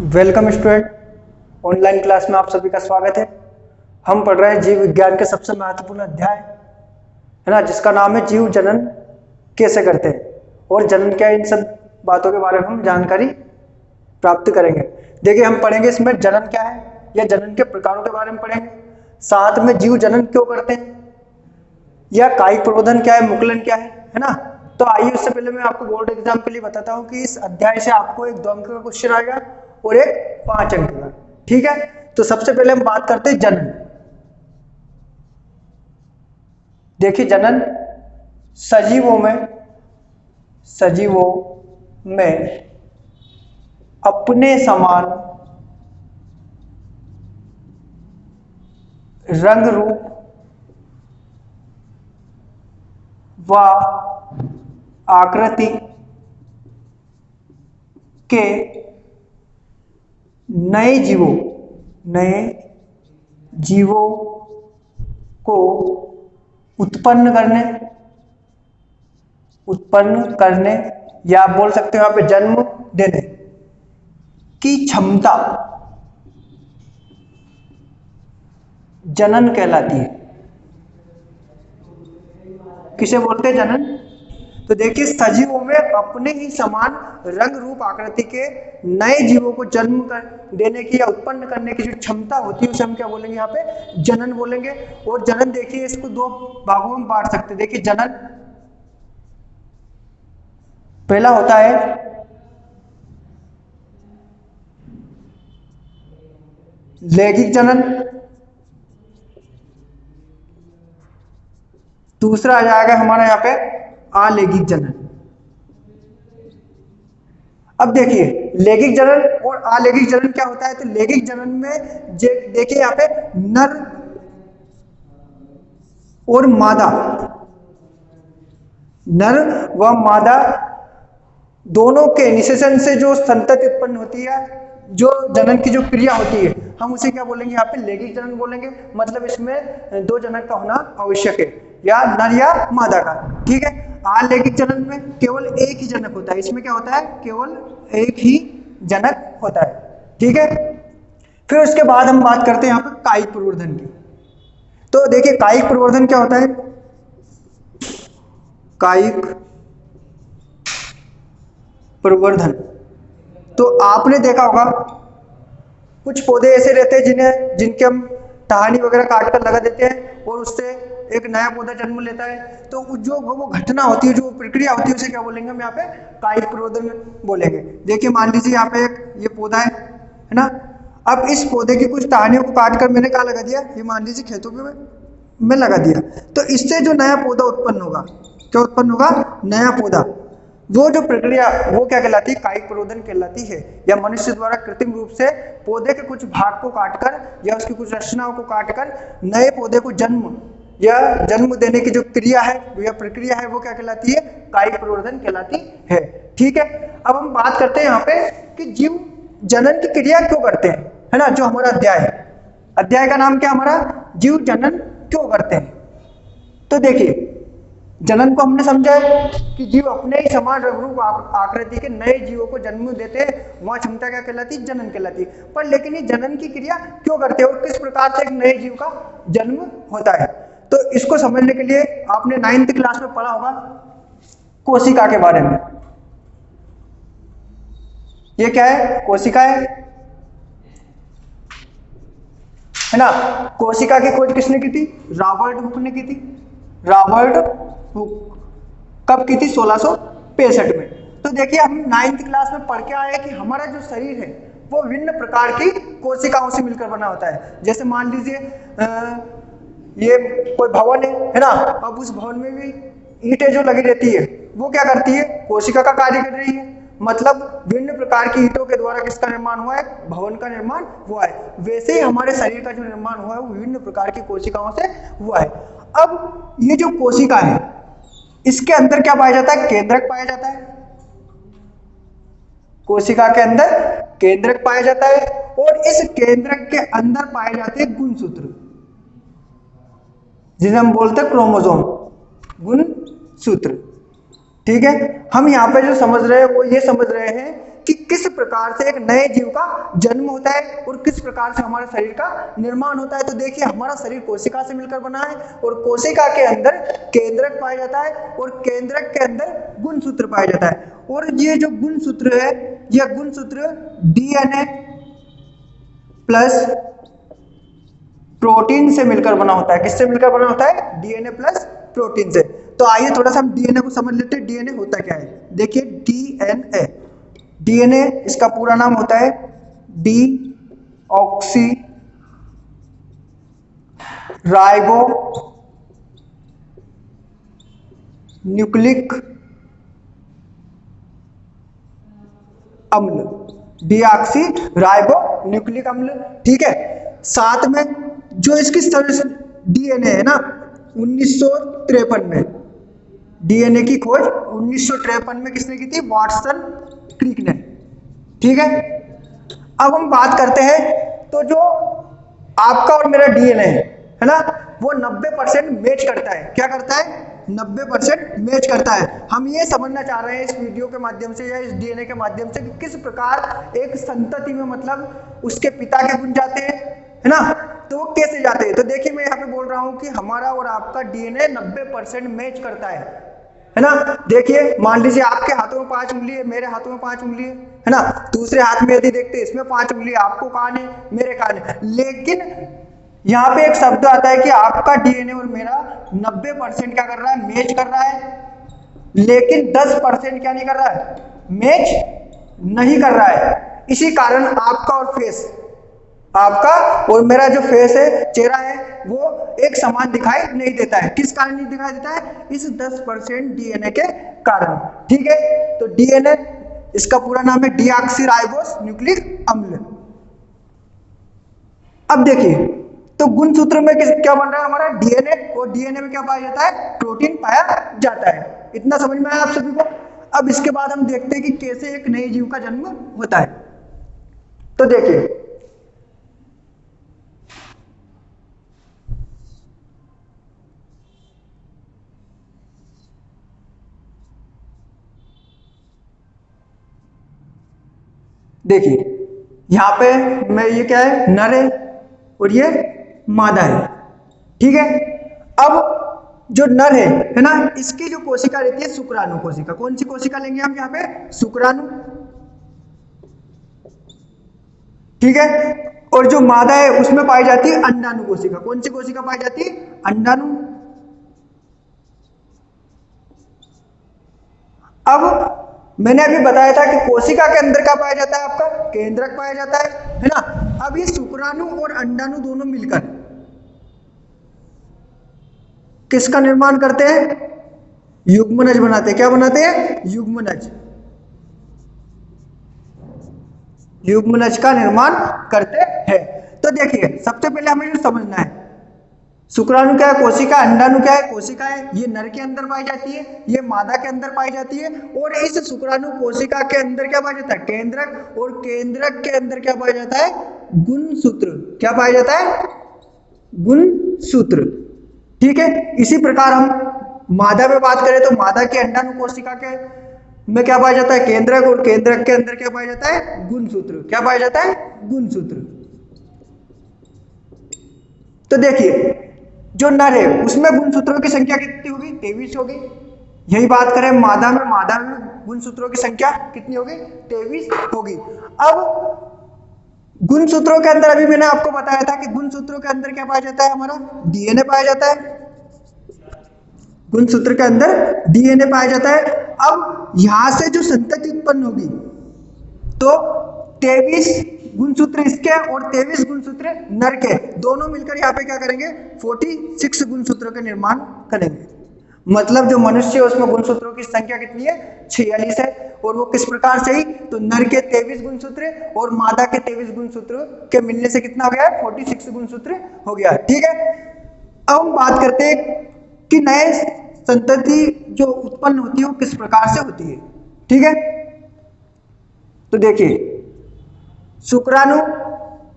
Welcome student. Online class में आप सभी का स्वागत है। हम पढ़ रहे हैं जीव विज्ञान के सबसे महत्वपूर्ण अध्याय है ना, जिसका नाम है जीव जनन कैसे करते हैं और जनन क्या है। इन सब बातों के बारे में हम जानकारी प्राप्त करेंगे। देखिए, हम पढ़ेंगे इसमें जनन क्या है या जनन के प्रकारों के बारे में पढ़ेंगे, साथ में जीव जनन क्यों करते हैं या कायिक प्रवर्धन क्या है, मुकुलन क्या है ना। तो आइए, उससे पहले मैं आपको बोर्ड एग्जाम के लिए बताता हूँ कि इस अध्याय से आपको एक 2 अंक का क्वेश्चन आएगा और एक 5 अंक का। ठीक है, तो सबसे पहले हम बात करते हैं जनन। देखिए, जनन सजीवों में अपने समान रंग रूप व आकृति के नए जीवों को उत्पन्न करने या आप बोल सकते हो यहाँ पे जन्म देने की क्षमता जनन कहलाती है। किसे बोलते हैं? जनन। तो देखिए, सजीवों में अपने ही समान रंग रूप आकृति के नए जीवों को जन्म देने की या उत्पन्न करने की जो क्षमता होती है उसे हम क्या बोलेंगे? यहाँ पे जनन बोलेंगे। और जनन देखिए, इसको 2 भागों में बांट सकते हैं। देखिए, जनन पहला होता है लैंगिक जनन, दूसरा आ जाएगा हमारा यहाँ पे अलैंगिक जनन। अब देखिए, लैंगिक जनन और अलैंगिक जनन क्या होता है। तो लैंगिक जनन में देखिए यहाँ पे नर और मादा दोनों के निषेचन से जो संतति उत्पन्न होती है, जो जनन की जो क्रिया होती है, हम उसे क्या बोलेंगे? यहाँ पे लैंगिक जनन बोलेंगे। मतलब इसमें 2 जनक का होना आवश्यक है, या नर या मादा का। ठीक है। अलैंगिक जनन में केवल एक ही जनक होता है। इसमें क्या होता है? केवल एक ही जनक होता है। ठीक है। फिर उसके बाद हम बात करते हैं यहाँ पे कायिक प्रवर्धन की। तो देखिए, कायिक प्रवर्धन क्या होता है? कायिक प्रवर्धन, तो आपने देखा होगा कुछ पौधे ऐसे रहते हैं जिनके हम टहनी वगैरह काट कर लगा देते हैं और उससे एक नया पौधा जन्म लेता है। तो जो वो घटना होती है, जो प्रक्रिया होती है, उसे क्या बोलेंगे? हम यहाँ पे कायिक प्रवर्धन बोलेंगे। देखिए, मान लीजिए यहाँ पे एक ये पौधा है ना। अब इस पौधे की कुछ टहनियों को काट कर मैंने कहाँ लगा दिया? ये मान लीजिए खेतों में लगा दिया। तो इससे जो नया पौधा उत्पन्न होगा, क्या उत्पन्न होगा? नया पौधा। वो जो प्रक्रिया वो क्या कहलाती है? कायिक प्रवर्धन कहलाती है। या मनुष्य द्वारा कृत्रिम रूप से पौधे के कुछ भाग को काटकर या उसकी कुछ रचनाओं को काटकर नए पौधे को जन्म देने की जो क्रिया है या प्रक्रिया है, वो क्या कहलाती है? कायिक प्रवर्धन कहलाती है। ठीक है। अब हम बात करते हैं यहाँ पे कि जीव जनन की क्रिया क्यों करते हैं, है ना। जो हमारा अध्याय का नाम क्या हमारा? जीव जनन क्यों करते हैं। तो देखिए, जनन को हमने समझा है कि जीव अपने ही समान रंग रूप आकृति के नए जीवों को जन्म देते हैं, वहां क्षमता क्या कहलाती है? जनन कहलाती है। पर लेकिन ये जनन की क्रिया क्यों करते हैं और किस प्रकार से एक नए जीव का जन्म होता है, तो इसको समझने के लिए आपने 9th क्लास में पढ़ा होगा कोशिका के बारे में। ये क्या है? कोशिका है ना। कोशिका की खोज किसने की थी? रॉबर्ट हुक ने की थी। रॉबर्ट हुक कब की थी? 1665 में। तो देखिए, हम 9th क्लास में पढ़ के आए कि हमारा जो शरीर है वो विभिन्न प्रकार की कोशिकाओं से मिलकर बना होता है। जैसे मान लीजिए ये कोई भवन है ना। अब उस भवन में भी ईंटें जो लगी रहती है वो क्या करती है? कोशिका का कार्य कर रही है। मतलब विभिन्न प्रकार की ईंटों के द्वारा किसका निर्माण हुआ है? भवन का निर्माण हुआ है। वैसे ही हमारे शरीर का जो निर्माण हुआ है वो विभिन्न प्रकार की कोशिकाओं से हुआ है। अब ये जो कोशिका है, इसके अंदर क्या पाया जाता है? केंद्रक पाया जाता है। कोशिका के अंदर केंद्रक पाया जाता है और इस केंद्रक के अंदर पाए जाते हैं गुणसूत्र, जिसे हम बोलते हैं क्रोमोसोम, गुणसूत्र। ठीक है। हम यहाँ पे जो समझ रहे हैं वो ये समझ रहे हैं कि किस प्रकार से एक नए जीव का जन्म होता है और किस प्रकार से हमारे शरीर का निर्माण होता है। तो देखिए हमारा शरीर कोशिका से मिलकर बना है और कोशिका के अंदर केंद्रक पाया जाता है और केंद्रक के अंदर गुणसूत्र पाया जाता है। और ये जो गुणसूत्र है, यह गुणसूत्र डीएनए प्लस प्रोटीन से मिलकर बना होता है। किससे मिलकर बना होता है? डीएनए प्लस प्रोटीन से। तो आइए थोड़ा सा हम डीएनए को समझ लेते हैं। डीएनए होता क्या है? देखिए डीएनए, डीएनए इसका पूरा नाम होता है डी ऑक्सी राइबो न्यूक्लिक अम्ल, डीऑक्सी राइबो न्यूक्लिक अम्ल। ठीक है, साथ में जो इसकी डीएनए है ना 1953 में, डीएनए की खोज 1953 में किसने की थी? वाटसन क्रिक ने। ठीक है, अब हम बात करते हैं तो जो आपका और मेरा डीएनए है ना वो 90% मैच करता है। क्या करता है? 90% मैच करता है। हम ये समझना चाह रहे हैं इस वीडियो के माध्यम से या इस डीएनए के माध्यम से कि किस प्रकार एक संतति में मतलब उसके पिता के गुण जाते हैं, है ना, तो वो कैसे जाते हैं। तो देखिए मैं यहाँ पे बोल रहा हूँ कि हमारा और आपका डीएनए 90% मैच करता है ना। देखिए मान लीजिए आपके हाथों में 5 उंगली है, मेरे हाथों में 5 उंगली है ना। दूसरे हाथ में यदि देखते हैं इसमें 5 उंगली, आपको कान है, मेरे कान है, लेकिन यहाँ पे एक शब्द आता है कि आपका डीएनए और मेरा 90% क्या कर रहा है? मैच कर रहा है, लेकिन 10% क्या नहीं कर रहा है? मैच नहीं कर रहा है। इसी कारण आपका और फेस, आपका और मेरा जो फेस है, चेहरा है, वो एक समान दिखाई नहीं देता है। किस कारण नहीं दिखाई देता है? इस 10% डीएनए के कारण। ठीक है, तो डीएनए इसका पूरा नाम है डीऑक्सीराइबोस न्यूक्लिक अम्ल। अब देखिए तो गुणसूत्र में क्या बन रहा है? हमारा डीएनए, और डीएनए में क्या पाया जाता है? प्रोटीन पाया जाता है। इतना समझ में आया आप सभी को? अब इसके बाद हम देखते हैं कि कैसे एक नए जीव का जन्म होता है। तो देखिए यहां पे मैं, ये क्या है? नर है और ये मादा है। ठीक है, अब जो नर है ना, इसकी जो कोशिका रहती है शुक्राणु कोशिका। कौन सी कोशिका लेंगे हम यहाँ पे? शुक्राणु। ठीक है, और जो मादा है उसमें पाई जाती है अंडाणु कोशिका। कौन सी कोशिका पाई जाती है? अंडाणु। अब मैंने अभी बताया था कि कोशिका के अंदर क्या पाया जाता है? आपका केंद्रक पाया जाता है ना। अब ये शुक्राणु और अंडाणु दोनों मिलकर किसका निर्माण करते हैं? युग्मनज बनाते हैं। क्या बनाते हैं? युग्मनज। युग्मनज का निर्माण करते हैं। तो देखिए सबसे पहले हमें ये समझना है, शुक्राणु क्या है? कोशिका। अंडाणु क्या है? कोशिका है। ये नर के अंदर पाई जाती है, ये मादा के अंदर पाई जाती है। और इस शुक्राणु कोशिका के अंदर क्या पाया जाता है? केंद्रक। और केंद्रक के अंदर क्या पाया जाता है? गुणसूत्र। क्या पाया जाता है? गुणसूत्र। ठीक है, इसी प्रकार हम मादा में बात करें तो मादा की अंडाणु कोशिका के में क्या पाया जाता है? केंद्रक। और केंद्रक के अंदर क्या पाया जाता है? गुणसूत्र। क्या पाया जाता है? गुणसूत्र। तो देखिए जो नर है उसमें गुणसूत्रों की संख्या कितनी होगी? 23 होगी। यही बात करें मादा में गुणसूत्रों की संख्या कितनी होगी? 23 होगी। अब गुणसूत्रों के अंदर अभी मैंने आपको बताया था कि गुणसूत्रों के अंदर क्या पाया जाता है? हमारा डीएनए पाया जाता है। गुणसूत्र के अंदर डीएनए पाया जाता है। अब यहां से जो संतति उत्पन्न होगी तो 23 गुणसूत्र इसके और 23 गुणसूत्र नर के, दोनों मिलकर यहाँ पे क्या करेंगे? 46 गुणसूत्रों का निर्माण करेंगे। मतलब जो मनुष्य है उसमें गुणसूत्रों की संख्या कितनी है? 46 है। और वो किस प्रकार से ही? तो नर के 23 गुणसूत्र और मादा के 23 गुणसूत्र के मिलने से कितना हो गया? 46 गुणसूत्र हो गया। ठीक है, अब हम बात करते हैं कि नए संतति जो उत्पन्न होती है वो किस प्रकार से होती है। ठीक है, तो देखिए शुक्राणु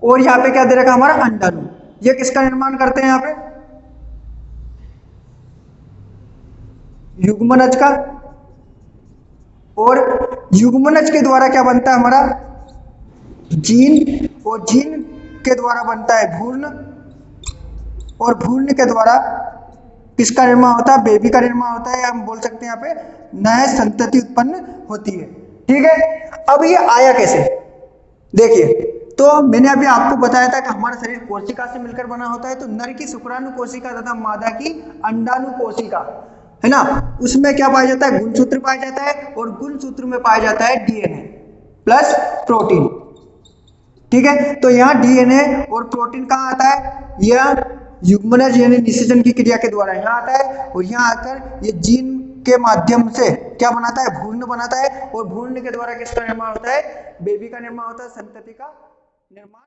और यहाँ पे क्या दे रखा हमारा? अंडाणु। ये किसका निर्माण करते हैं? यहाँ पे युग्मनज का। और युग्मनज के द्वारा क्या बनता है हमारा जीन, और जीन के द्वारा बनता है भ्रूण, और भ्रूण के द्वारा किसका निर्माण होता है, बेबी का निर्माण होता है, या हम बोल सकते हैं यहाँ पे नए संतति उत्पन्न होती है। ठीक है, अब ये आया कैसे, देखिए, तो मैंने अभी आपको बताया था कि हमारा शरीर कोशिका से मिलकर बना होता है। तो नर की शुक्राणु कोशिका तथा मादा की अंडाणु कोशिका है ना, उसमें क्या पाया जाता है, गुणसूत्र पाया जाता है, और गुणसूत्र में पाया जाता है डीएनए प्लस प्रोटीन। ठीक है, तो यहाँ डीएनए और प्रोटीन कहाँ आता है, यह युग्मनज यानी निषेचन की क्रिया के द्वारा यहाँ आता है, और यहाँ आकर ये जीन के माध्यम से क्या बनाता है, भ्रूण बनाता है, और भ्रूण के द्वारा किसका निर्माण होता है, बेबी का निर्माण होता है, संतति का निर्माण।